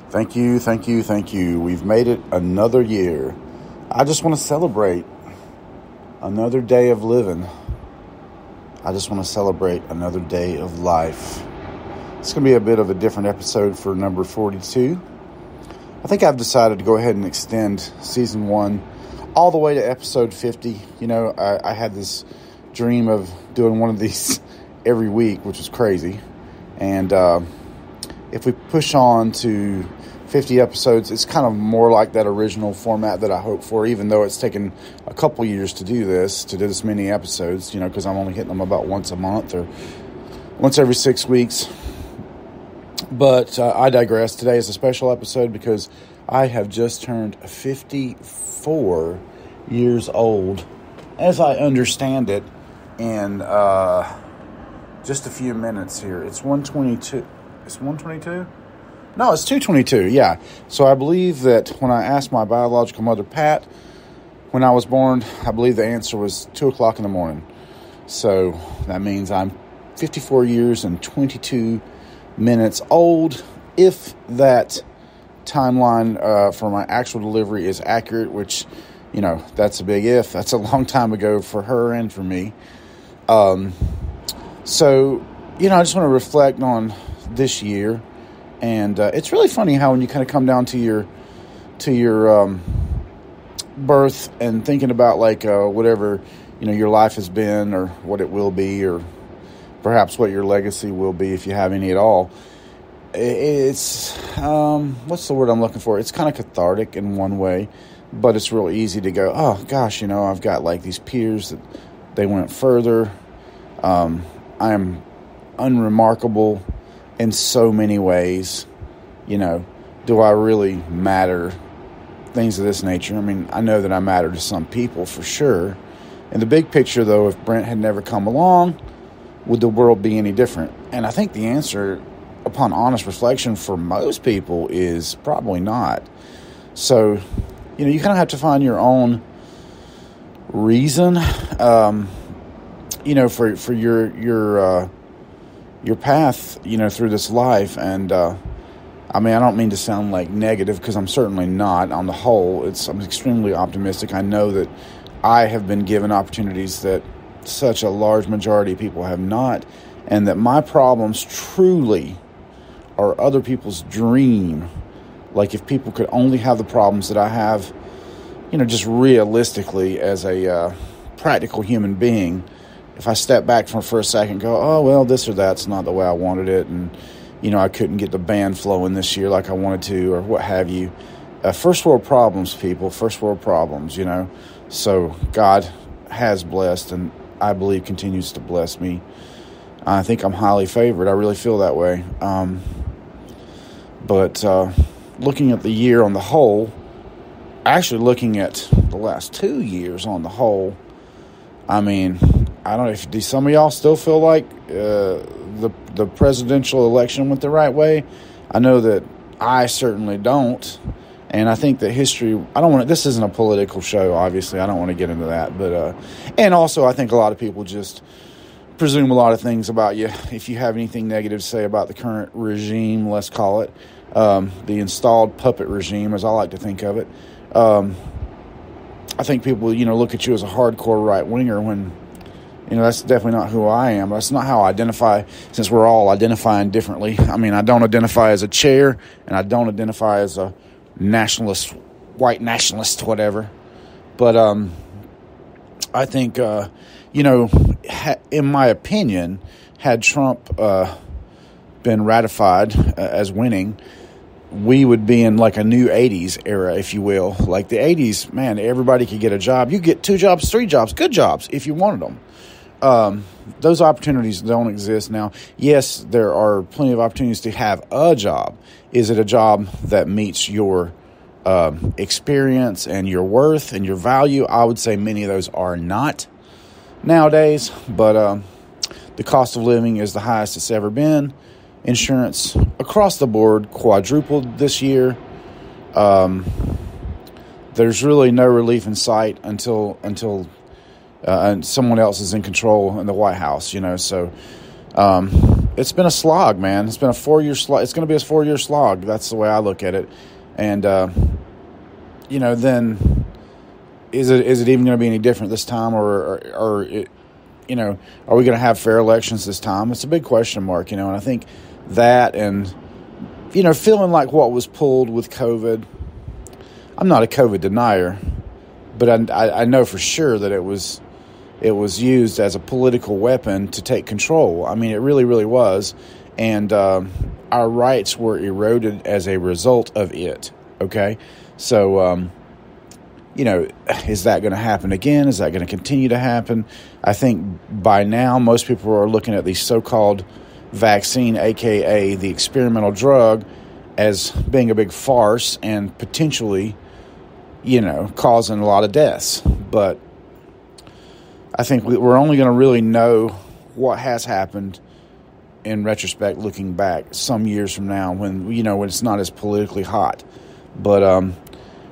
Thank you, thank you, thank you. We've made it another year. I just want to celebrate another day of living. I just want to celebrate another day of life. It's going to be a bit of a different episode for number 42. I think I've decided to go ahead and extend season 1 all the way to episode 50. You know, I had this dream of doing one of these every week, which is crazy. And if we push on to 50 episodes, it's kind of more like that original format that I hoped for, even though it's taken a couple years to do this many episodes, you know, because I'm only hitting them about once a month or once every 6 weeks. But I digress. Today is a special episode because I have just turned 54 years old, as I understand it, in just a few minutes here. It's 1:22. It's 1:22? No, it's 2:22, yeah. So I believe that when I asked my biological mother, Pat, when I was born, I believe the answer was 2 o'clock in the morning. So that means I'm 54 years and 22 minutes old. If that timeline for my actual delivery is accurate, which, you know, that's a big if. That's a long time ago for her and for me. So, you know, I just want to reflect on this year. And it's really funny how when you kind of come down to your birth and thinking about like whatever, you know, your life has been or what it will be, or perhaps what your legacy will be if you have any at all. It's what's the word I'm looking for? It's kind of cathartic in one way, but it's real easy to go, oh gosh, you know, I've got like these peers that they went further. I am unremarkable in so many ways. You know, do I really matter? Things of this nature. I mean, I know that I matter to some people for sure. In the big picture, though, if Brent had never come along, would the world be any different? And I think the answer, upon honest reflection for most people, is probably not. So, you know, you kind of have to find your own reason, you know, for your path, you know, through this life. And I mean, I don't mean to sound like negative, because I'm certainly not. On the whole, I'm extremely optimistic. I know that I have been given opportunities that such a large majority of people have not, and that my problems truly are other people's dream. Like, if people could only have the problems that I have, you know, just realistically as a practical human being, if I step back for a second and go, oh, well, this or that's not the way I wanted it, and, you know, I couldn't get the band flowing this year like I wanted to, or what have you. First world problems, people. First world problems, you know. So God has blessed, and I believe continues to bless me. I think I'm highly favored. I really feel that way. But looking at the year on the whole, actually looking at the last 2 years on the whole, I mean, I don't know if do some of y'all still feel like the presidential election went the right way. I know that I certainly don't, and I think that history. I don't want to. This isn't a political show, obviously. I don't want to get into that, but and also I think a lot of people just presume a lot of things about you. If you have anything negative to say about the current regime, let's call it the installed puppet regime, as I like to think of it. I think people, you know, look at you as a hardcore right-winger when, you know, that's definitely not who I am. That's not how I identify, since we're all identifying differently. I mean, I don't identify as a chair, and I don't identify as a nationalist, white nationalist, whatever. But I think, you know, in my opinion, had Trump been ratified as winning, we would be in like a new 80s era, if you will. Like the 80s, man, everybody could get a job. You get 2 jobs, 3 jobs, good jobs if you wanted them. Those opportunities don't exist now. Yes, there are plenty of opportunities to have a job. Is it a job that meets your experience and your worth and your value? I would say many of those are not nowadays, but the cost of living is the highest it's ever been. Insurance across the board quadrupled this year. There's really no relief in sight until and someone else is in control in the White House, you know. So it's been a slog, man. It's been a 4-year slog. It's going to be a 4-year slog. That's the way I look at it. And, then is it even going to be any different this time, or are we going to have fair elections this time? It's a big question mark, and I think that and, feeling like what was pulled with COVID. I'm not a COVID denier, but I know for sure that it was used as a political weapon to take control. I mean, it really, really was. And our rights were eroded as a result of it, okay? So, is that going to happen again? Is that going to continue to happen? I think by now most people are looking at the so-called vaccine, a.k.a. the experimental drug, as being a big farce and potentially, causing a lot of deaths. But I think we're only going to really know what has happened in retrospect, looking back some years from now when it's not as politically hot. But,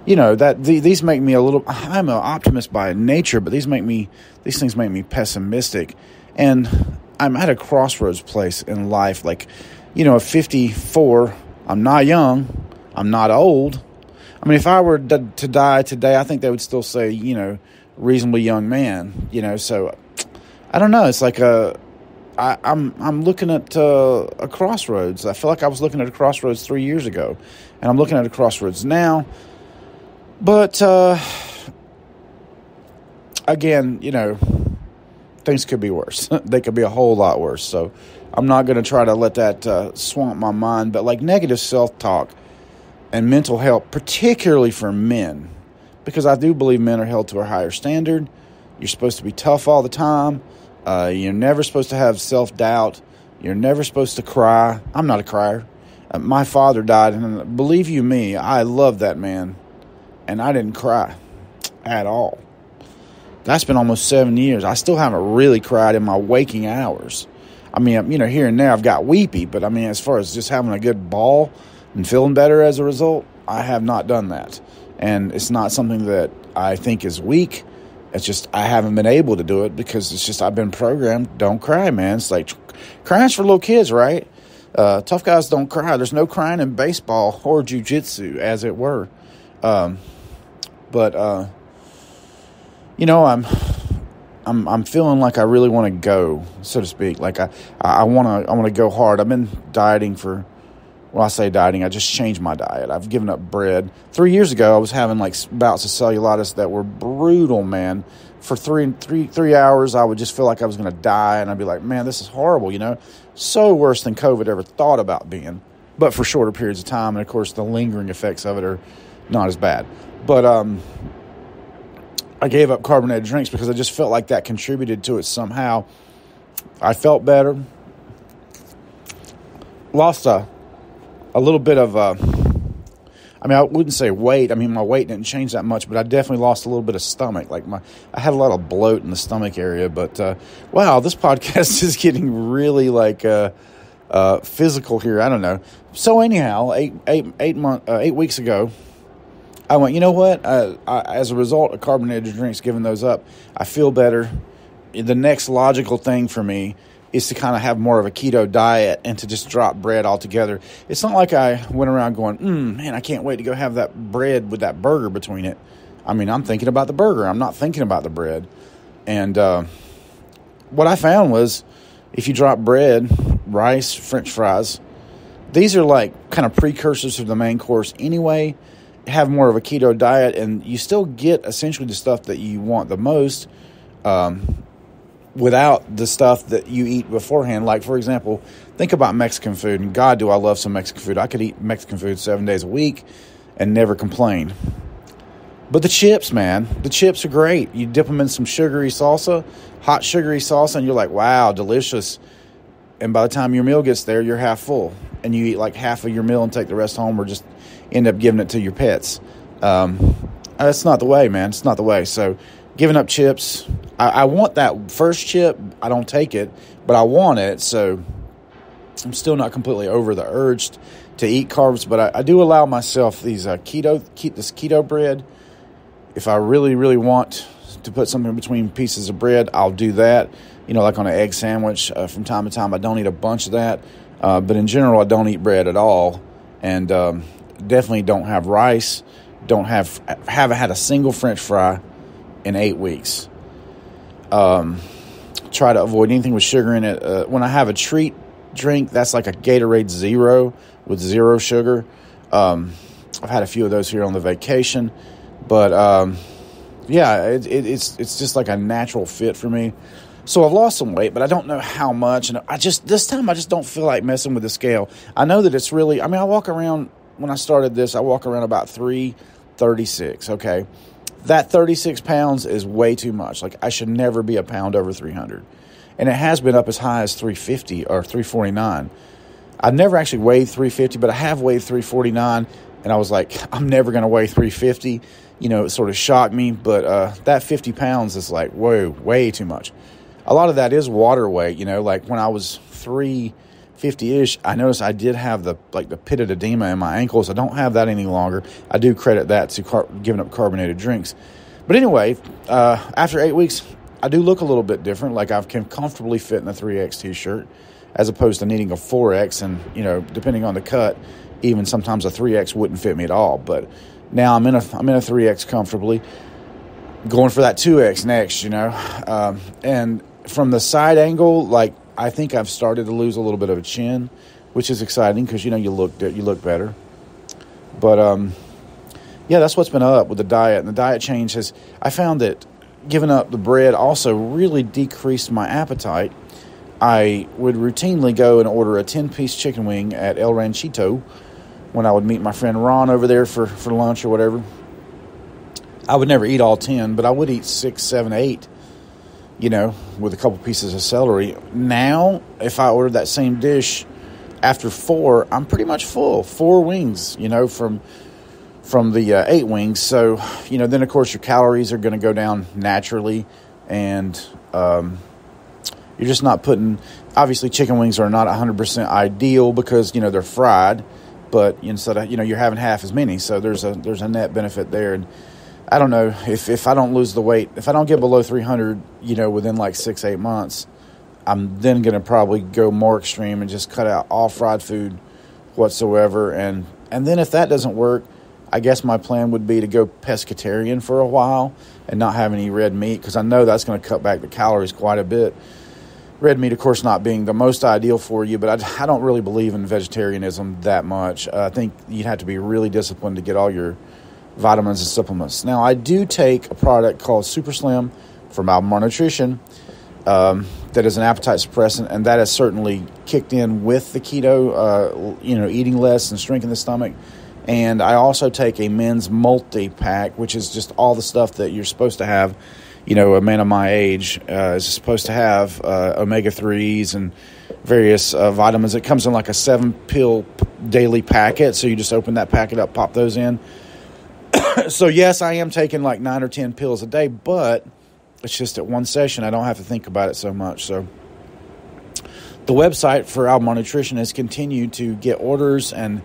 these make me I'm an optimist by nature, but these things make me pessimistic. And I'm at a crossroads place in life. Like, at 54, I'm not young, I'm not old. I mean, if I were to die today, I think they would still say, reasonably young man, so I don't know. It's like I'm looking at a crossroads. I feel like I was looking at a crossroads 3 years ago, and I'm looking at a crossroads now. But again, things could be worse. They could be a whole lot worse. So I'm not going to try to let that swamp my mind. But like negative self-talk and mental health, particularly for men, because I do believe men are held to a higher standard. You're supposed to be tough all the time. You're never supposed to have self-doubt. You're never supposed to cry. I'm not a crier. My father died, and believe you me, I love that man, and I didn't cry at all. That's been almost 7 years. I still haven't really cried in my waking hours. I mean, here and there I've got weepy, but I mean, as far as just having a good ball and feeling better as a result, I have not done that. And it's not something that I think is weak. It's just I haven't been able to do it because it's just I've been programmed, don't cry, man. It's like crying's for little kids, right? Tough guys don't cry. There's no crying in baseball or jiu-jitsu, as it were. I'm feeling like I really want to go, so to speak. Like I want to go hard. I've been dieting for. Well, I say dieting, I just changed my diet. I've given up bread. 3 years ago, I was having like bouts of cellulitis that were brutal, man. For three hours, I would just feel like I was going to die, and I'd be like, man, this is horrible, So worse than COVID ever thought about being. But for shorter periods of time, and of course, the lingering effects of it are not as bad. But I gave up carbonated drinks because I just felt like that contributed to it somehow. I felt better. Lost a little bit of, I wouldn't say weight. I mean, my weight didn't change that much, but I definitely lost a little bit of stomach. I had a lot of bloat in the stomach area, but, wow, this podcast is getting really physical here. I don't know. So anyhow, 8 weeks ago, I went, you know what? As a result of carbonated drinks, giving those up, I feel better. The next logical thing for me is to kind of have more of a keto diet and to just drop bread altogether. It's not like I went around going, man, I can't wait to go have that bread with that burger between it. I mean, I'm thinking about the burger. I'm not thinking about the bread. And what I found was if you drop bread, rice, French fries, these are like kind of precursors to the main course anyway. Have more of a keto diet, and you still get essentially the stuff that you want the most, without the stuff that you eat beforehand. Like, for example, think about Mexican food. And God, do I love some Mexican food. I could eat Mexican food 7 days a week and never complain. But the chips, man, the chips are great. You dip them in some sugary salsa, hot sugary salsa, and you're like, wow, delicious. And by the time your meal gets there, you're half full. And you eat like half of your meal and take the rest home, or just end up giving it to your pets. That's not the way, man. It's not the way. So giving up chips. I want that first chip. I don't take it, but I want it. So I'm still not completely over the urge to eat carbs, but I do allow myself these keto bread. If I really, really want to put something between pieces of bread, I'll do that. like on an egg sandwich from time to time. I don't eat a bunch of that. But in general, I don't eat bread at all. And definitely don't have rice. Haven't had a single French fry in 8 weeks. Try to avoid anything with sugar in it. When I have a treat drink, that's like a Gatorade Zero with zero sugar. I've had a few of those here on the vacation, but it's just like a natural fit for me. So I've lost some weight, but I don't know how much, and this time I just don't feel like messing with the scale. I know that it's really, I walk around, when I started this, I walk around about 336, okay? That 36 pounds is way too much. Like, I should never be a pound over 300. And it has been up as high as 350 or 349. I've never actually weighed 350, but I have weighed 349, and I was like, I'm never going to weigh 350. It sort of shocked me, but that 50 pounds is like, whoa, way too much. A lot of that is water weight, like when I was 350-ish, I noticed I did have the pitted edema in my ankles. I don't have that any longer. I do credit that to giving up carbonated drinks. But anyway, after 8 weeks, I do look a little bit different. Like, I can comfortably fit in a 3X t-shirt as opposed to needing a 4X. And, depending on the cut, even sometimes a 3X wouldn't fit me at all. But now I'm in a 3X comfortably, going for that 2X next, and from the side angle, I think I've started to lose a little bit of a chin, which is exciting because, you look better. But, that's what's been up with the diet. And the diet change I found that giving up the bread also really decreased my appetite. I would routinely go and order a 10-piece chicken wing at El Ranchito when I would meet my friend Ron over there for lunch or whatever. I would never eat all 10, but I would eat 6, 7, 8, with a couple pieces of celery. Now, if I ordered that same dish after 4, I'm pretty much full. 4 wings, from the 8 wings. So, then, of course, your calories are going to go down naturally, and you're just not putting... Obviously, chicken wings are not 100% ideal because, they're fried, but instead of, you're having half as many, so there's a net benefit there. And I don't know, if I don't lose the weight, if I don't get below 300, within 6-8 months, I'm then going to probably go more extreme and just cut out all fried food whatsoever. And then if that doesn't work, I guess my plan would be to go pescatarian for a while and not have any red meat, because I know that's going to cut back the calories quite a bit. Red meat, of course, not being the most ideal for you, but I don't really believe in vegetarianism that much. I think you'd have to be really disciplined to get all your vitamins and supplements. Now, I do take a product called Super Slim from Albemarle Nutrition that is an appetite suppressant, and that has certainly kicked in with the keto, eating less and shrinking the stomach. And I also take a men's multi-pack, which is just all the stuff that you're supposed to have. A man of my age is supposed to have omega-3s and various vitamins. It comes in like a 7-pill daily packet, so you just open that packet up, pop those in. So, yes, I am taking 9 or 10 pills a day, but it's just at one session. I don't have to think about it so much. So, the website for Albemarle Nutrition has continued to get orders and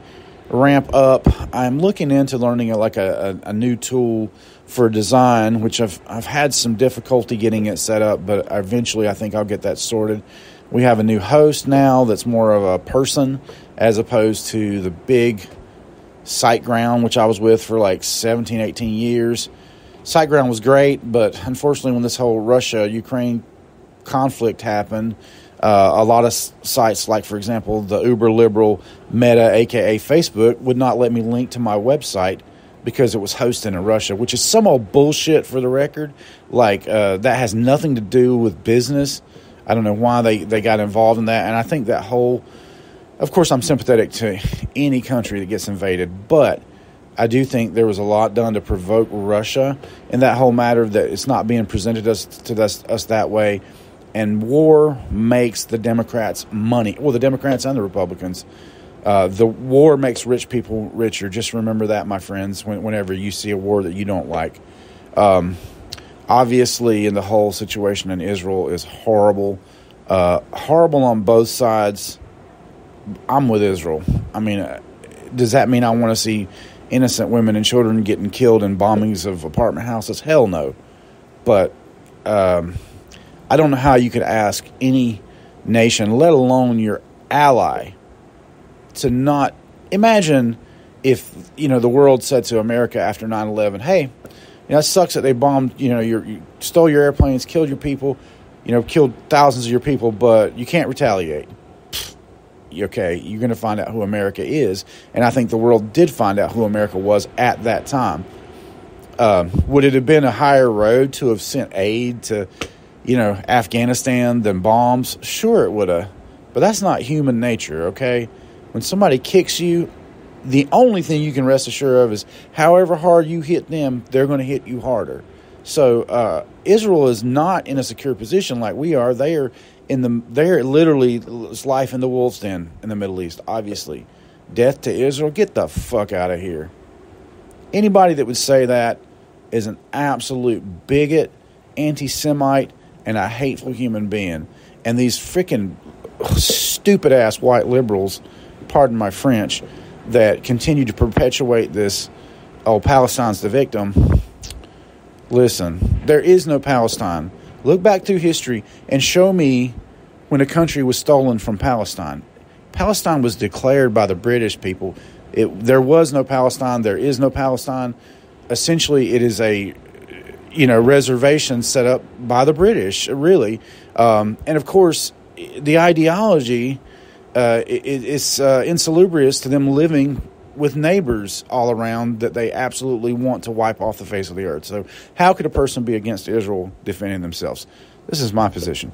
ramp up. I'm looking into learning a new tool for design, which I've had some difficulty getting it set up, but eventually I think I'll get that sorted. We have a new host now that's more of a person as opposed to the big SiteGround, which I was with for 17, 18 years. SiteGround was great, but unfortunately when this whole Russia-Ukraine conflict happened, a lot of sites, like, for example, the uber-liberal Meta, a.k.a. Facebook, would not let me link to my website because it was hosted in Russia, which is some old bullshit for the record. That has nothing to do with business. I don't know why they got involved in that. And I think that whole... Of course, I'm sympathetic to any country that gets invaded, but I do think there was a lot done to provoke Russia in that whole matter, that it's not being presented to us that way. And war makes the Democrats money. Well, the Democrats and the Republicans. The war makes rich people richer. Just remember that, my friends, whenever you see a war that you don't like. Obviously, in the whole situation in Israel is horrible. Horrible on both sides. I'm with Israel. I mean, does that mean I want to see innocent women and children getting killed in bombings of apartment houses? Hell no. But I I don't know how you could ask any nation, let alone your ally, to not imagine if, the world said to America after 9/11, hey, it sucks that they bombed, you stole your airplanes, killed your people, killed thousands of your people, but you can't retaliate. Okay, you're going to find out who America is. And I think the world did find out who America was at that time. Would it have been a higher road to have sent aid to, Afghanistan than bombs? Sure, it would have. But that's not human nature, okay? When somebody kicks you, the only thing you can rest assured of is however hard you hit them, they're going to hit you harder. So Israel is not in a secure position like we are. They're literally, it's life in the wolf's den in the Middle East, obviously. Death to Israel, get the fuck out of here. Anybody that would say that is an absolute bigot, anti-Semite, and a hateful human being. And these freaking stupid-ass white liberals, pardon my French, that continue to perpetuate this, Palestine's the victim. Listen, there is no Palestine. Look back through history and show me when a country was stolen from Palestine. Palestine was declared by the British people. There was no Palestine. There is no Palestine. Essentially, it is a reservation set up by the British, really. And of course, the ideology is insalubrious to them living with neighbors all around that they absolutely want to wipe off the face of the earth. So how could a person be against Israel defending themselves? This is my position.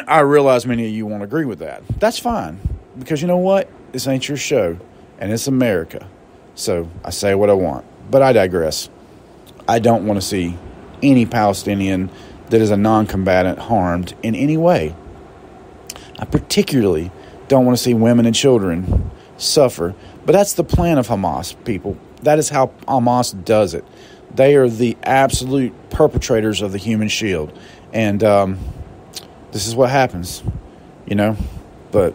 I realize many of you won't agree with that. That's fine, because you know what? This ain't your show, and it's America. So I say what I want. But I digress. I don't want to see any Palestinian that is a non-combatant harmed in any way. I particularly don't want to see women and children suffer. But that's the plan of Hamas, people. That is how Hamas does it. They are the absolute perpetrators of the human shield. And this is what happens, But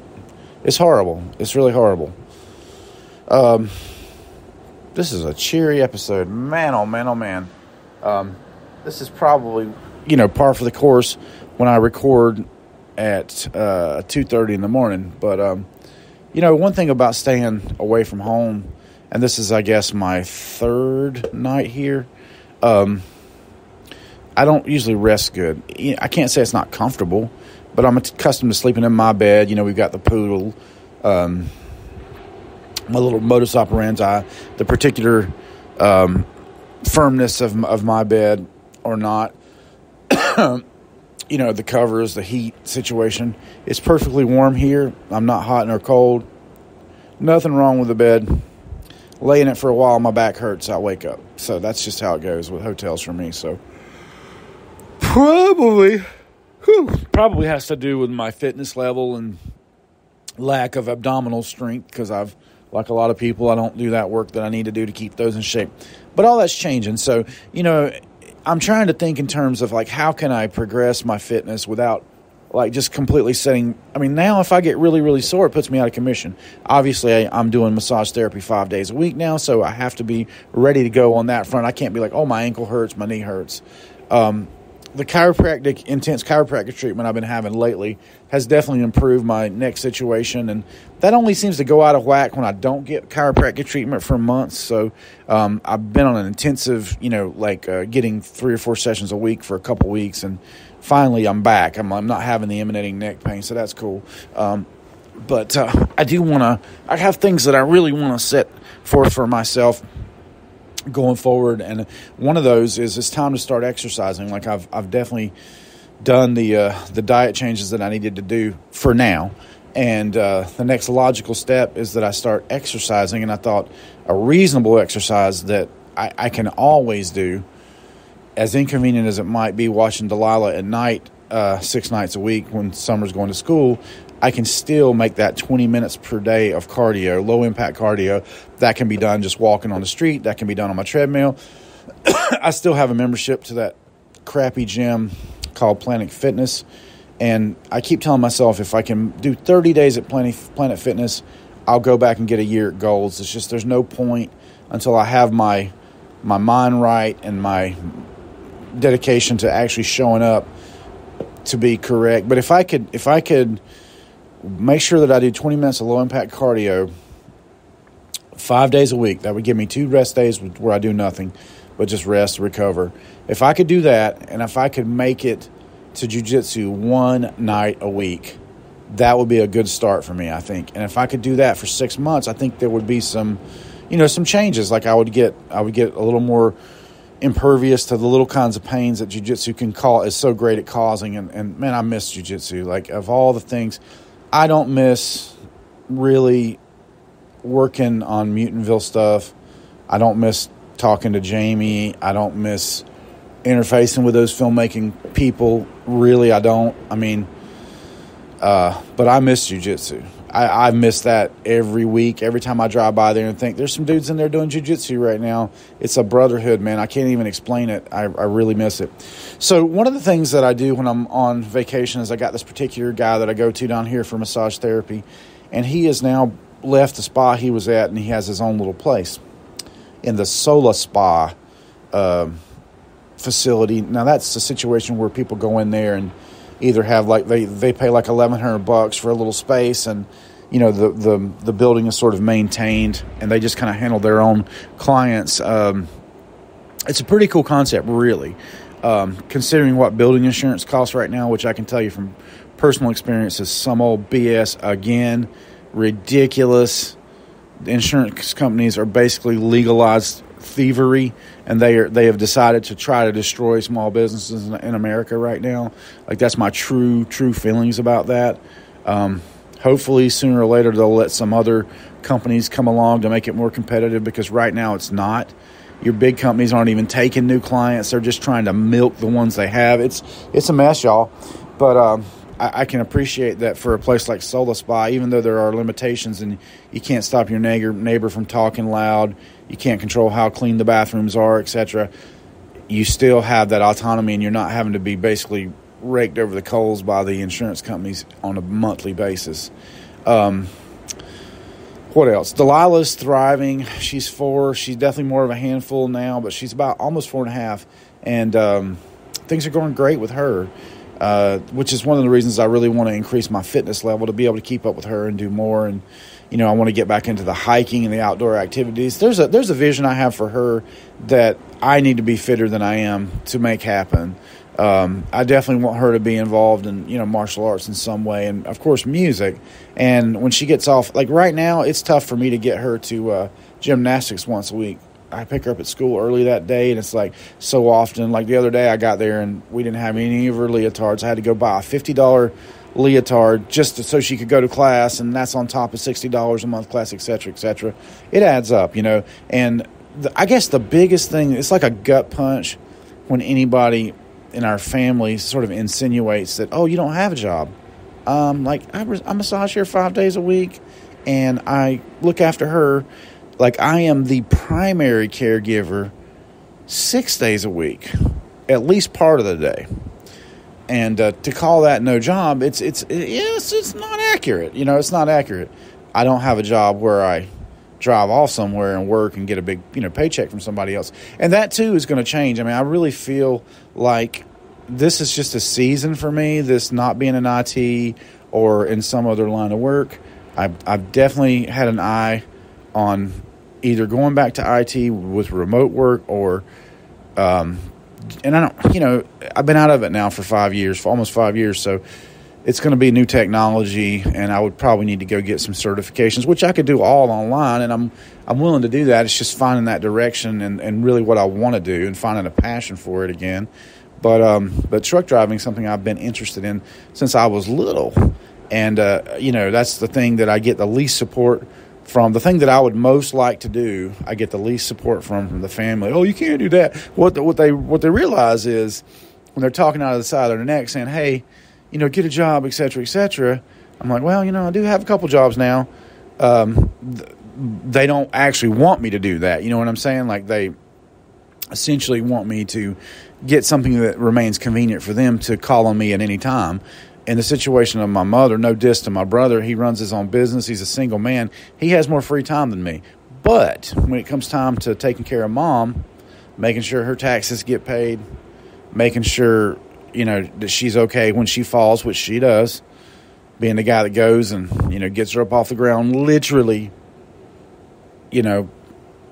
it's horrible. It's really horrible. This is a cheery episode. Man, oh man, oh man. This is probably, par for the course when I record at 2:30 in the morning. But, one thing about staying away from home, and this is, I guess, my third night here, I don't usually rest good. I can't say it's not comfortable, but I'm accustomed to sleeping in my bed. We've got the poodle, my little modus operandi, the particular firmness of my bed or not. The covers, the heat situation. It's perfectly warm here. I'm not hot nor cold. Nothing wrong with the bed. Lay in it for a while, my back hurts. I wake up. So that's just how it goes with hotels for me. So probably has to do with my fitness level and lack of abdominal strength, because like a lot of people, I don't do that work that I need to do to keep those in shape. But all that's changing. So, I'm trying to think in terms of, how can I progress my fitness without, just completely setting... now if I get really, really sore, it puts me out of commission. Obviously, I'm doing massage therapy 5 days a week now, so I have to be ready to go on that front. I can't be like, oh, my ankle hurts, my knee hurts. The intense chiropractic treatment I've been having lately has definitely improved my neck situation, and that only seems to go out of whack when I don't get chiropractic treatment for months. So I've been on an intensive, getting 3 or 4 sessions a week for a couple weeks, and finally I'm back. I'm not having the emanating neck pain, so that's cool. But I do want to. I have things that I really want to set forth for myself going forward, and one of those is it's time to start exercising. I've definitely done the diet changes that I needed to do for now, and the next logical step is that I start exercising. And I thought a reasonable exercise that I can always do, as inconvenient as it might be watching Delilah at night 6 nights a week when Summer's going to school, I can still make that 20 minutes per day of cardio, low-impact cardio. That can be done just walking on the street. That can be done on my treadmill. I still have a membership to that crappy gym called Planet Fitness. And I keep telling myself if I can do 30 days at Planet Fitness, I'll go back and get a year at Gold's. It's just there's no point until I have my mind right and my dedication to actually showing up to be correct. But if I could make sure that I do 20 minutes of low impact cardio 5 days a week, that would give me 2 rest days where I do nothing but just rest, recover. If I could do that, and if I could make it to jiu-jitsu one night a week, that would be a good start for me, I think. And if I could do that for 6 months, I think there would be some changes. Like I would get a little more impervious to the little kinds of pains that jiu-jitsu is so great at causing. And man, I miss jiu-jitsu. Like, of all the things, I don't miss really working on Mutantville stuff. I don't miss talking to Jamie. I don't miss interfacing with those filmmaking people. Really, I don't. I mean, but I miss jiu-jitsu. I miss that every week. Every time I drive by there and think, there's some dudes in there doing jiu-jitsu right now. It's a brotherhood, man. I can't even explain it. I really miss it. So one of the things that I do when I'm on vacation is I got this particular guy that I go to down here for massage therapy, and he has now left the spa he was at, and he has his own little place in the Sola Spa facility. Now, that's a situation where people go in there and either have they pay like $1,100 for a little space, and the building is sort of maintained, and they just kind of handle their own clients. It's a pretty cool concept, really, considering what building insurance costs right now, which I can tell you from personal experience is some old BS again, ridiculous. The insurance companies are basically legalized thievery, and they have decided to try to destroy small businesses in America right now. Like, that's my true feelings about that. Hopefully sooner or later they'll let some other companies come along to make it more competitive, because right now it's not. Your big companies aren't even taking new clients. They're just trying to milk the ones they have. It's a mess, y'all. But I can appreciate that for a place like Sola Spa, even though there are limitations and you can't stop your neighbor from talking loud, you can't control how clean the bathrooms are, etc., you still have that autonomy, and you're not having to be basically raked over the coals by the insurance companies on a monthly basis. What else? Delilah's thriving. She's 4. She's definitely more of a handful now, but she's about almost 4.5, and things are going great with her. Which is one of the reasons I really want to increase my fitness level, to be able to keep up with her and do more. And, I want to get back into the hiking and the outdoor activities. There's a vision I have for her that I need to be fitter than I am to make happen. I definitely want her to be involved in, martial arts in some way, and, of course, music. And when she gets off, like right now, it's tough for me to get her to gymnastics once a week. I pick her up at school early that day, and it's like so often. Like the other day I got there and we didn't have any of her leotards. I had to go buy a $50 leotard just so she could go to class, and that's on top of $60 a month class, et cetera, et cetera. It adds up, And I guess the biggest thing, it's like a gut punch when anybody in our family sort of insinuates that, oh, you don't have a job. I massage here 5 days a week, and I look after her. Like, I am the primary caregiver 6 days a week, at least part of the day. And to call that no job, it's not accurate. It's not accurate. I don't have a job where I drive off somewhere and work and get a big, paycheck from somebody else. And that, too, is going to change. I mean, I really feel like this is just a season for me, this not being in IT or in some other line of work. I've definitely had an eye on either going back to IT with remote work or, and I don't, I've been out of it now for 5 years, for almost 5 years. So it's going to be new technology, and I would probably need to go get some certifications, which I could do all online. And I'm willing to do that. It's just finding that direction and really what I want to do and finding a passion for it again. But truck driving is something I've been interested in since I was little. And, that's the thing that I get the least support from. The thing that I would most like to do, I get the least support from the family. Oh, you can't do that. What they realize is when they're talking out of the side of their neck saying, hey, get a job, et cetera, et cetera. I'm like, well, I do have a couple jobs now. They don't actually want me to do that. You know what I'm saying? Like, they essentially want me to get something that remains convenient for them to call on me at any time. In the situation of my mother, no diss to my brother, he runs his own business. He's a single man. He has more free time than me. But when it comes time to taking care of mom, making sure her taxes get paid, making sure, that she's okay when she falls, which she does, being the guy that goes and, gets her up off the ground, literally,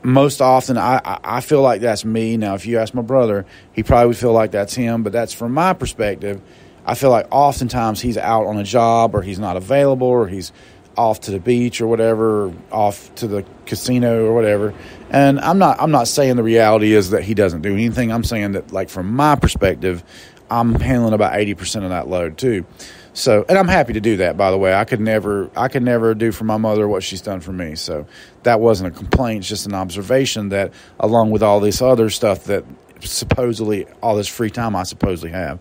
most often I feel like that's me. Now, if you ask my brother, he probably would feel like that's him, but that's from my perspective. I feel like oftentimes he's out on a job, or he's not available, or he's off to the beach or whatever, or off to the casino or whatever. And I'm not saying the reality is that he doesn't do anything. I'm saying that, like, from my perspective, I'm handling about 80% of that load too. So, and I'm happy to do that, by the way. I could never do for my mother what she's done for me. So that wasn't a complaint. It's just an observation that, along with all this other stuff that supposedly, all this free time I supposedly have.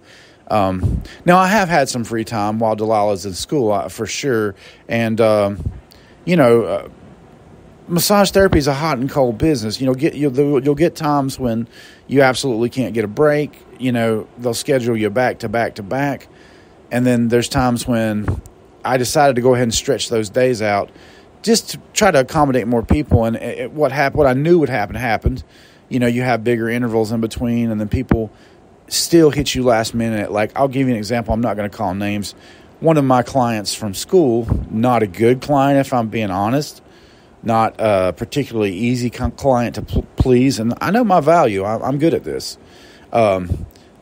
Now, I have had some free time while Delilah's in school, for sure. And, massage therapy is a hot and cold business. You'll get times when you absolutely can't get a break. They'll schedule you back to back to back. And then there's times when I decided to go ahead and stretch those days out just to try to accommodate more people. And what I knew would happen happened. You have bigger intervals in between, and then people still hit you last minute. Like, I'll give you an example. I'm not going to call names. One of my clients from school, not a good client, if I'm being honest, not a particularly easy client to please. And I know my value. I'm good at this.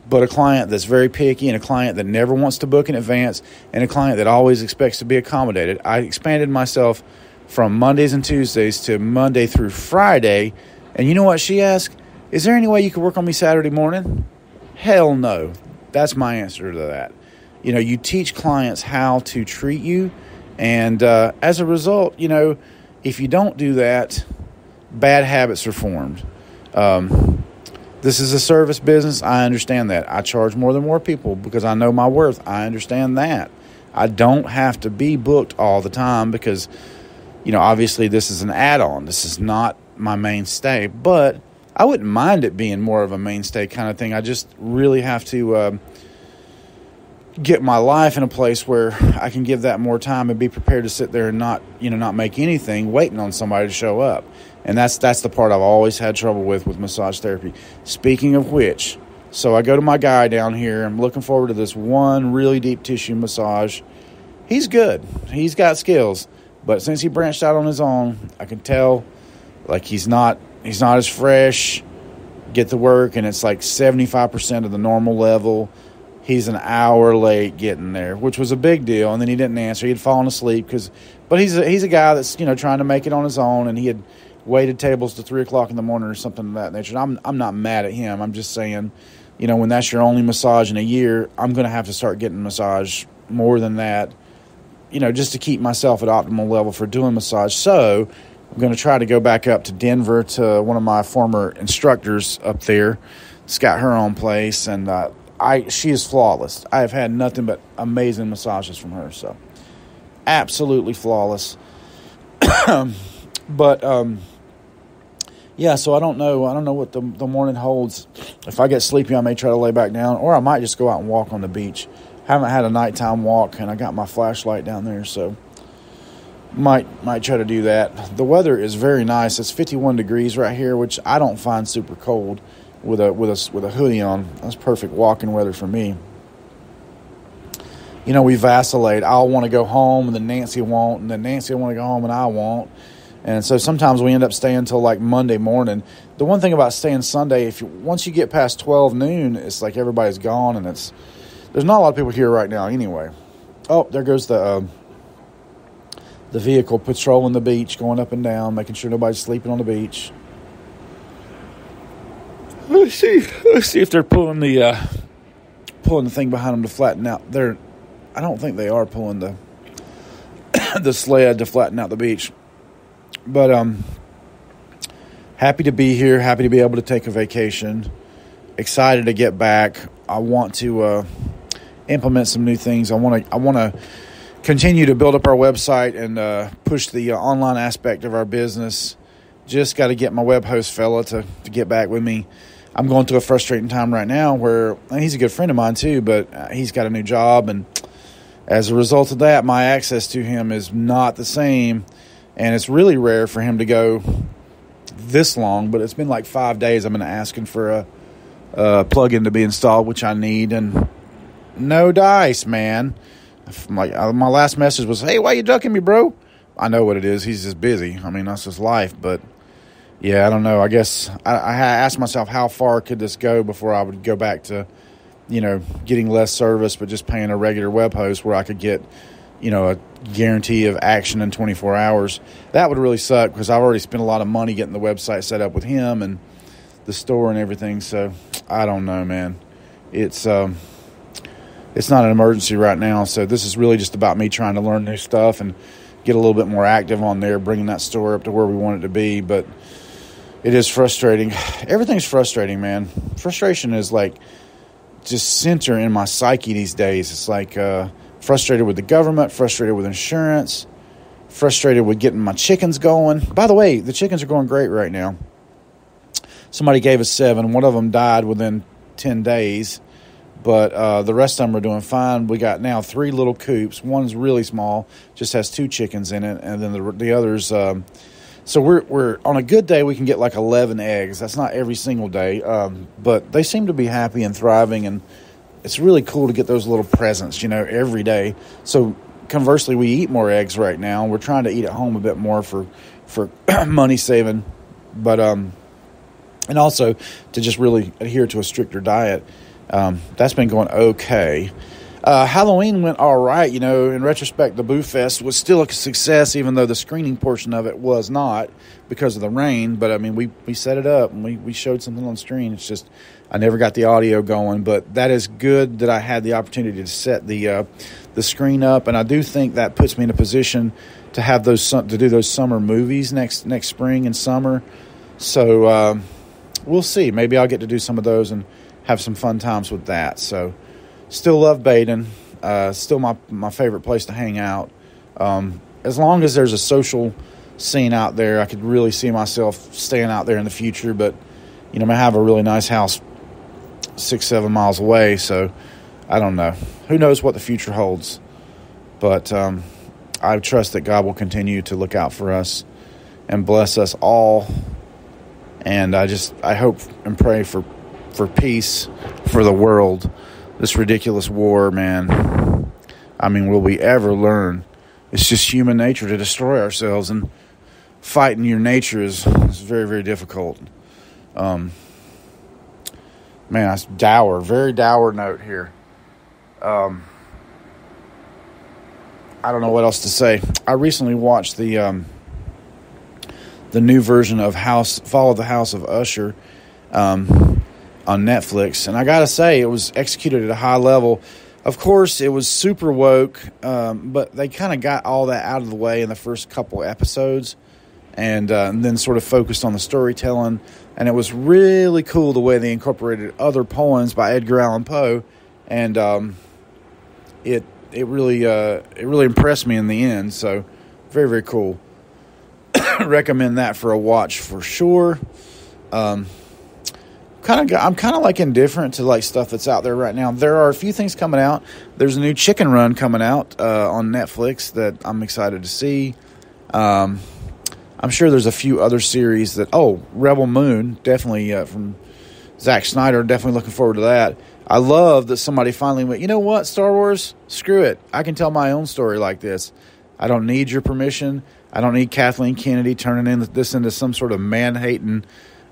But a client that's very picky, and a client that never wants to book in advance, and a client that always expects to be accommodated. I expanded myself from Mondays and Tuesdays to Monday through Friday. And you know what she asked? Is there any way you could work on me Saturday morning? Hell no. That's my answer to that. You teach clients how to treat you. And as a result, if you don't do that, bad habits are formed. This is a service business. I understand that. I charge more than more people because I know my worth. I understand that. I don't have to be booked all the time because, obviously this is an add-on. This is not my mainstay. But I wouldn't mind it being more of a mainstay kind of thing. I just really have to get my life in a place where I can give that more time and be prepared to sit there and not make anything, waiting on somebody to show up. And that's the part I've always had trouble with massage therapy. Speaking of which, so I go to my guy down here. I'm looking forward to this one really deep tissue massage. He's good. He's got skills. But since he branched out on his own, I can tell, like, he's not as fresh. Get to work, and it's like 75% of the normal level. He's an hour late getting there, which was a big deal. And then he didn't answer. He had fallen asleep but he's a guy that's, trying to make it on his own, and he had waited tables to 3:00 in the morning or something of that nature. And I'm not mad at him. I'm just saying, when that's your only massage in a year, I'm going to have to start getting massage more than that, just to keep myself at optimal level for doing massage. So I'm going to try to go back up to Denver to one of my former instructors up there. It's got her own place, and she is flawless. I have had nothing but amazing massages from her, so absolutely flawless. But yeah, so I don't know what the morning holds. If I get sleepy, I may try to lay back down, or I might just go out and walk on the beach. Haven't had a nighttime walk, and I got my flashlight down there, so might try to do that. The weather is very nice. It's 51 degrees right here, which I don't find super cold with a hoodie on. That's perfect walking weather for me. We vacillate. I'll want to go home, and then Nancy won't, and then Nancy will want to go home, and I won't. And so sometimes we end up staying until like Monday morning. The one thing about staying Sunday, once you get past 12 noon, it's like everybody's gone, and there's not a lot of people here right now anyway. Oh, there goes the vehicle patrolling the beach, going up and down, making sure nobody's sleeping on the beach. Let's see if they're pulling the thing behind them to flatten out. I don't think they are pulling the sled to flatten out the beach. But happy to be here, happy to be able to take a vacation, excited to get back. I want to implement some new things. I want to continue to build up our website and push the online aspect of our business. Just got to get my web host fella to get back with me. I'm going through a frustrating time right now where he's a good friend of mine too, but he's got a new job, and as a result of that, my access to him is not the same. And it's really rare for him to go this long, but it's been like 5 days. I've been asking for plug-in to be installed, which I need, and no dice, man. My last message was, hey, why you ducking me, bro? I know what it is. He's just busy. I mean, that's his life, but yeah, I don't know. I guess I asked myself, how far could this go before I would go back to, getting less service, but just paying a regular web host where I could get, a guarantee of action in 24 hours. That would really suck because I've already spent a lot of money getting the website set up with him and the store and everything. So I don't know, man. It's not an emergency right now. So this is really just about me trying to learn new stuff and get a little bit more active on there, bringing that store up to where we want it to be. But it is frustrating. Everything's frustrating, man. Frustration is like just center in my psyche these days. It's like frustrated with the government, frustrated with insurance, frustrated with getting my chickens going. By the way, the chickens are going great right now. Somebody gave us 7. One of them died within 10 days, but the rest of them are doing fine. We got now 3 little coops. One's really small, just has 2 chickens in it, and then the others. So we're on a good day we can get like 11 eggs. That's not every single day, but they seem to be happy and thriving, and it's really cool to get those little presents, every day. So conversely, we eat more eggs right now. We're trying to eat at home a bit more for money saving, but and also to just really adhere to a stricter diet. That's been going okay. Halloween went all right. In retrospect, the Boo Fest was still a success, even though the screening portion of it was not because of the rain. But, I mean, we set it up and we showed something on screen. It's just I never got the audio going. But that is good that I had the opportunity to set the screen up. And I do think that puts me in a position to have do those summer movies next spring and summer. So we'll see. Maybe I'll get to do some of those and have some fun times with that. So still love Baden. Still my favorite place to hang out. As long as there's a social scene out there, I could really see myself staying out there in the future. But, I have a really nice house 6-7 miles away. So I don't know. Who knows what the future holds. But I trust that God will continue to look out for us and bless us all. And I hope and pray for peace for the world. This ridiculous war, man. I mean, will we ever learn? It's just human nature to destroy ourselves, and fighting your nature is very, very difficult. Man, that's very dour note here. I don't know what else to say. I recently watched the new version of Follow the House of Usher on Netflix, and I gotta say, it was executed at a high level. Of course, it was super woke, but they kind of got all that out of the way in the first couple episodes, and then sort of focused on the storytelling. And it was really cool the way they incorporated other poems by Edgar Allan Poe, and it really impressed me in the end. So very, very cool. Recommend that for a watch for sure. I'm kind of like indifferent to like stuff that's out there right now. There are a few things coming out. There's a new Chicken Run coming out on Netflix that I'm excited to see. I'm sure there's a few other series Rebel Moon, definitely from Zack Snyder. Definitely looking forward to that. I love that somebody finally went, you know what, Star Wars, screw it. I can tell my own story like this. I don't need your permission. I don't need Kathleen Kennedy turning this into some sort of man-hating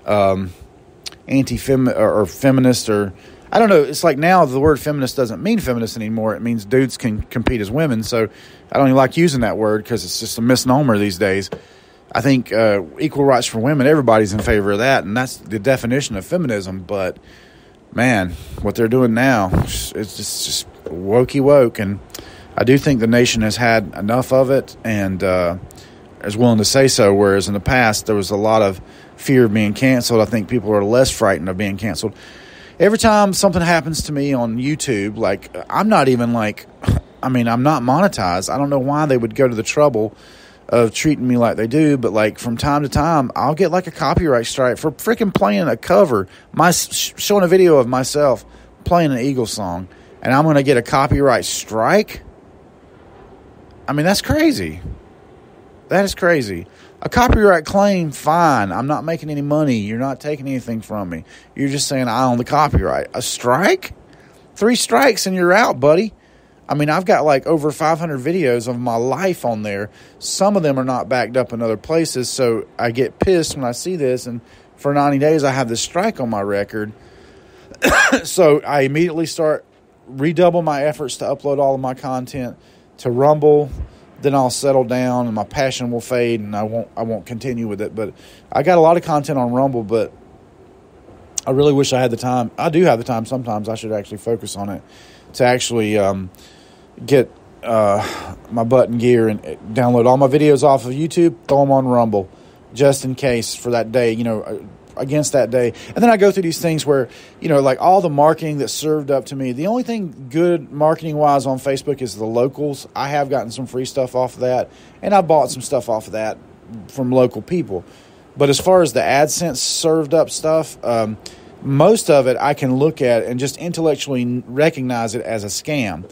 anti-feminist or feminist, or I don't know. It's like now the word feminist doesn't mean feminist anymore. It means dudes can compete as women. So I don't even like using that word because it's just a misnomer these days. I think equal rights for women, everybody's in favor of that, and that's the definition of feminism. But man, what they're doing now, it's just wokey woke, and I do think the nation has had enough of it and is willing to say so, whereas in the past there was a lot of fear of being canceled. I think people are less frightened of being canceled. Every time something happens to me on YouTube, like I'm not monetized. I don't know why they would go to the trouble of treating me like they do, but like from time to time, I'll get like a copyright strike for freaking playing a cover, showing a video of myself playing an Eagles song, and I'm going to get a copyright strike. I mean, that's crazy. That is crazy. A copyright claim, fine. I'm not making any money. You're not taking anything from me. You're just saying I own the copyright. A strike? 3 strikes and you're out, buddy. I mean, I've got like over 500 videos of my life on there. Some of them are not backed up in other places, so I get pissed when I see this, and for 90 days I have this strike on my record. So I immediately redouble my efforts to upload all of my content to Rumble. Then I'll settle down and my passion will fade and I won't continue with it. But I got a lot of content on Rumble, but I really wish I had the time. I do have the time sometimes. I should actually focus on it to actually get my butt in gear and download all my videos off of YouTube, throw them on Rumble, just in case for that day, against that day. And then I go through these things where, like all the marketing that's served up to me. The only thing good marketing-wise on Facebook is the locals. I have gotten some free stuff off of that, and I bought some stuff off of that from local people. But as far as the AdSense served up stuff, most of it I can look at and just intellectually recognize it as a scam.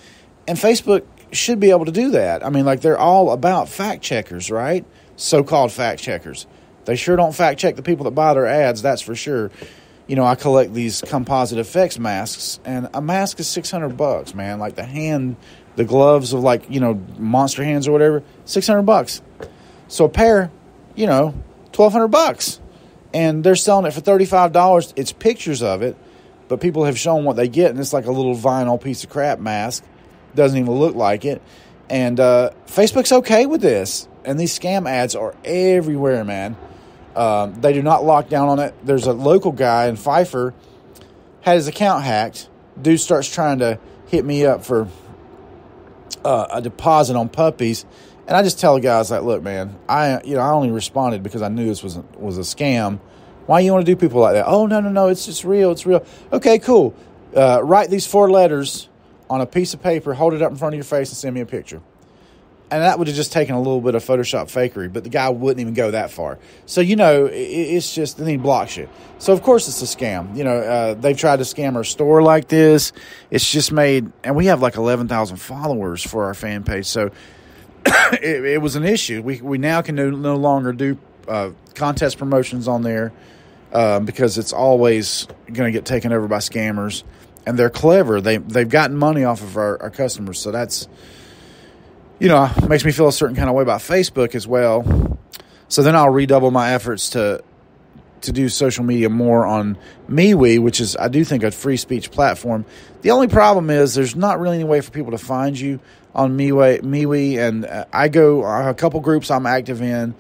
And Facebook should be able to do that. I mean, like, they're all about fact checkers, right? So-called fact checkers. They sure don't fact check the people that buy their ads, that's for sure. I collect these composite effects masks, and a mask is $600, man. Like the gloves of Monster Hands or whatever, $600. So a pair, $1,200. And they're selling it for $35. It's pictures of it, but people have shown what they get, and it's like a little vinyl piece of crap mask. Doesn't even look like it. And Facebook's okay with this. And these scam ads are everywhere, man. They do not lock down on it. There's a local guy in Pfeiffer, had his account hacked. Dude starts trying to hit me up for a deposit on puppies. And I just tell the guys, like, look, man, I only responded because I knew this was a scam. Why you want to do people like that? Oh, no, it's just real. It's real. Okay, cool. Write these 4 letters on a piece of paper, hold it up in front of your face, and send me a picture. And that would have just taken a little bit of Photoshop fakery, but the guy wouldn't even go that far. So, it's just, then he blocks you. So, of course, it's a scam. They've tried to scam our store like this. It's just made, and we have like 11,000 followers for our fan page. So, it was an issue. We now can no longer do contest promotions on there because it's always going to get taken over by scammers. And they're clever. They've gotten money off of our customers. So that's, makes me feel a certain kind of way about Facebook as well. So then I'll redouble my efforts to do social media more on MeWe, which is, I do think, a free speech platform. The only problem is there's not really any way for people to find you on MeWe. And I have a couple groups I'm active in.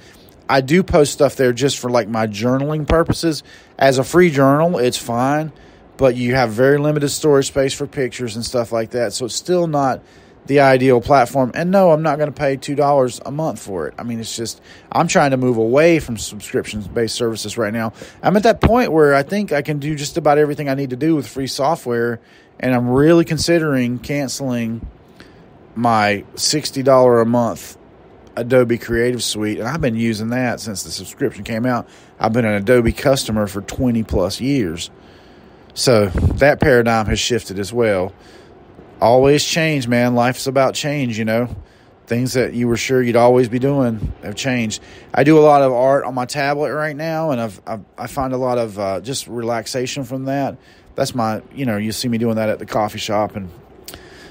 I do post stuff there just for like my journaling purposes. As a free journal, it's fine. But you have very limited storage space for pictures and stuff like that. So it's still not the ideal platform. And no, I'm not going to pay $2 a month for it. I mean, it's just, I'm trying to move away from subscription-based services right now. I'm at that point where I think I can do just about everything I need to do with free software. And I'm really considering canceling my $60 a month Adobe Creative Suite. And I've been using that since the subscription came out. I've been an Adobe customer for 20 plus years. So that paradigm has shifted as well. Always change, man. Life's about change, Things that you were sure you'd always be doing have changed. I do a lot of art on my tablet right now, and I find a lot of just relaxation from that. That's my, you see me doing that at the coffee shop and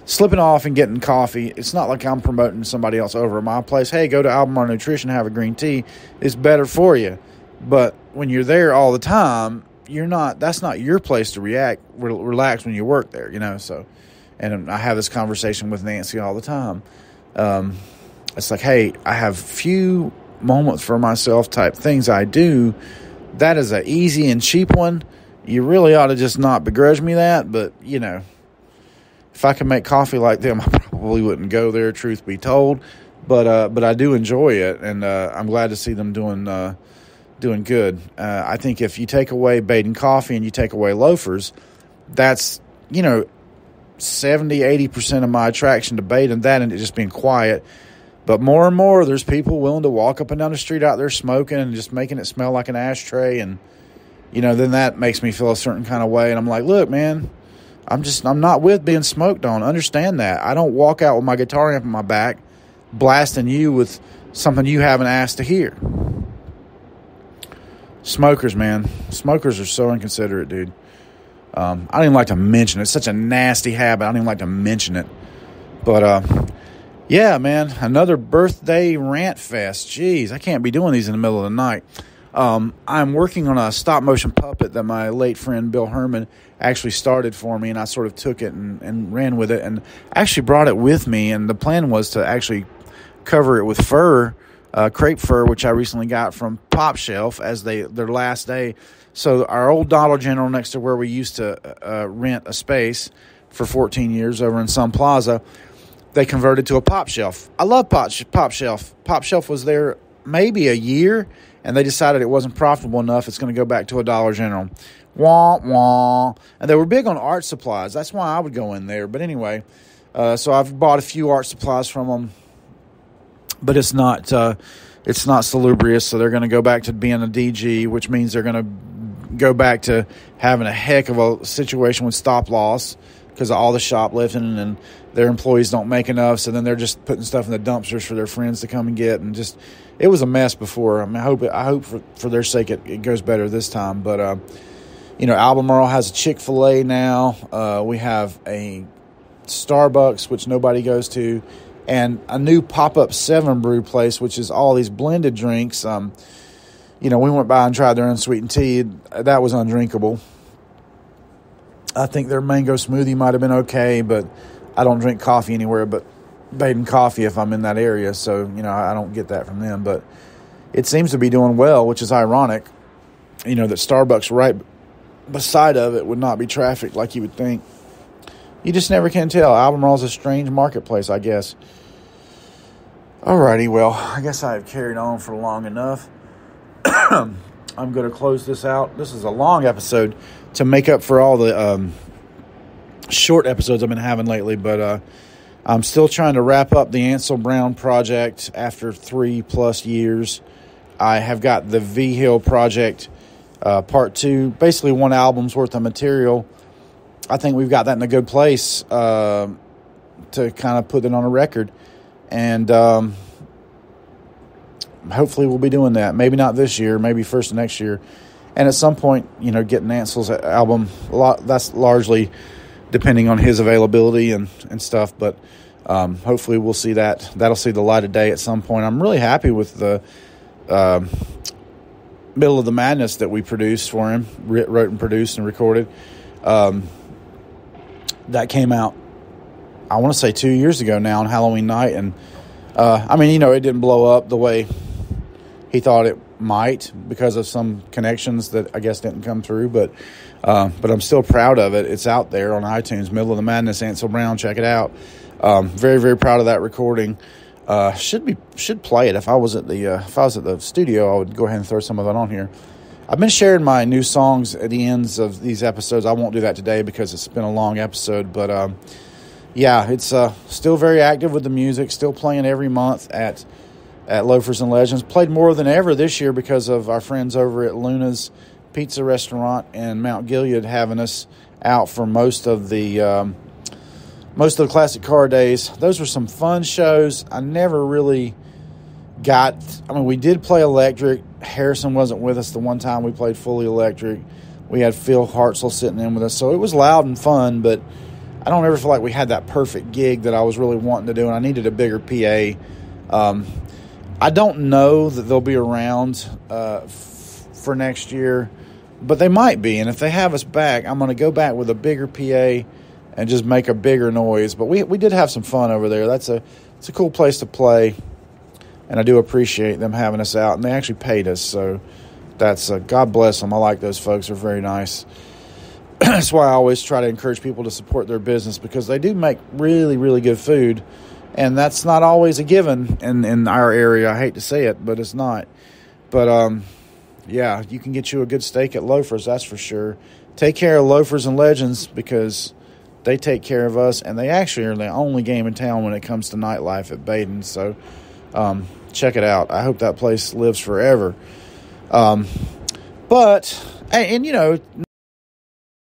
slipping off and getting coffee. It's not like I'm promoting somebody else over at my place. Hey, go to Albemarle Nutrition, have a green tea. It's better for you. But when you're there all the time, that's not your place to relax when you work there, so, and I have this conversation with Nancy all the time. It's like, hey, I have few moments for myself type things I do. That is an easy and cheap one. You really ought to just not begrudge me that. But, if I could make coffee like them, I probably wouldn't go there, truth be told. But I do enjoy it. And, I'm glad to see them doing good. I think if you take away bait and coffee and you take away loafers, that's, 70-80% of my attraction to bait and that, and it just being quiet. But more and more, there's people willing to walk up and down the street out there smoking and just making it smell like an ashtray. And, then that makes me feel a certain kind of way. And I'm like, look, man, I'm not with being smoked on. Understand that. I don't walk out with my guitar amp on my back blasting you with something you haven't asked to hear. Smokers, man. Smokers are so inconsiderate, dude. I don't even like to mention it. It's such a nasty habit. I don't even like to mention it. But, yeah, man, another birthday rant fest. Jeez, I can't be doing these in the middle of the night. I'm working on a stop-motion puppet that my late friend Bill Herman actually started for me, and I sort of took it and ran with it, and actually brought it with me, and the plan was to actually cover it with fur, crepe fur, which I recently got from Pop Shelf as their last day. So our old Dollar General next to where we used to rent a space for 14 years over in Sun Plaza, they converted to a Pop Shelf. I love Pop Shelf. Pop Shelf was there maybe a year, and they decided it wasn't profitable enough. It's going to go back to a Dollar General. Wah, wah. And they were big on art supplies. That's why I would go in there. But anyway, so I've bought a few art supplies from them, but it's not salubrious, so they're going to go back to being a DG, which means they're going to go back to having a heck of a situation with stop loss because of all the shoplifting, and their employees don't make enough, so then they're just putting stuff in the dumpsters for their friends to come and get, and just it was a mess before. I mean, I hope for their sake it goes better this time. But Albemarle has a Chick-fil-A now. We have a Starbucks, which nobody goes to, and a new pop-up 7 Brew place, which is all these blended drinks. We went by and tried their unsweetened tea. That was undrinkable. I think their mango smoothie might have been okay, but I don't drink coffee anywhere but Baden Coffee if I'm in that area, so, I don't get that from them. But it seems to be doing well, which is ironic, that Starbucks right beside of it would not be trafficked like you would think. You just never can tell. Albemarle's a strange marketplace, I guess. Alrighty, well, I guess I have carried on for long enough. I'm going to close this out. This is a long episode to make up for all the short episodes I've been having lately, but I'm still trying to wrap up the Ansel Brown project after 3+ years. I have got the V Hill project part 2, basically 1 album's worth of material. I think we've got that in a good place to kind of put it on a record, and hopefully we'll be doing that. Maybe not this year, maybe first of next year. And at some point, getting Ansel's album, that's largely depending on his availability and stuff. But hopefully we'll see that. That'll see the light of day at some point. I'm really happy with the Middle of the Madness that we produced for him, wrote and produced and recorded. That came out, I want to say 2 years ago now on Halloween night. And, it didn't blow up the way he thought it might because of some connections that I guess didn't come through. But I'm still proud of it. It's out there on iTunes, Middle of the Madness, Ansel Brown. Check it out. Very, very proud of that recording. Should play it. If I was at the studio, I would go ahead and throw some of it on here. I've been sharing my new songs at the ends of these episodes. I won't do that today because it's been a long episode. But it's still very active with the music. Still playing every month at Loafers and Legends. Played more than ever this year because of our friends over at Luna's Pizza Restaurant in Mount Gilead having us out for most of the classic car days. Those were some fun shows. I never really we did play electric. Harrison wasn't with us the one time we played fully electric. We had Phil Hartzell sitting in with us, so it was loud and fun, but I don't ever feel like we had that perfect gig that I was really wanting to do, and I needed a bigger PA. I don't know that they'll be around for next year, but they might be, and if they have us back, I'm going to go back with a bigger PA and just make a bigger noise. But we did have some fun over there. It's a cool place to play, and I do appreciate them having us out, and they actually paid us, so that's God bless them. I like those folks. They're very nice. That's why I always try to encourage people to support their business, because they do make really, really good food, and that's not always a given in our area. I hate to say it, but it's not. But, you can get you a good steak at Loafers, that's for sure. Take care of Loafers and Legends, because they take care of us, and they actually are the only game in town when it comes to nightlife at Baden. So check it out. I hope that place lives forever.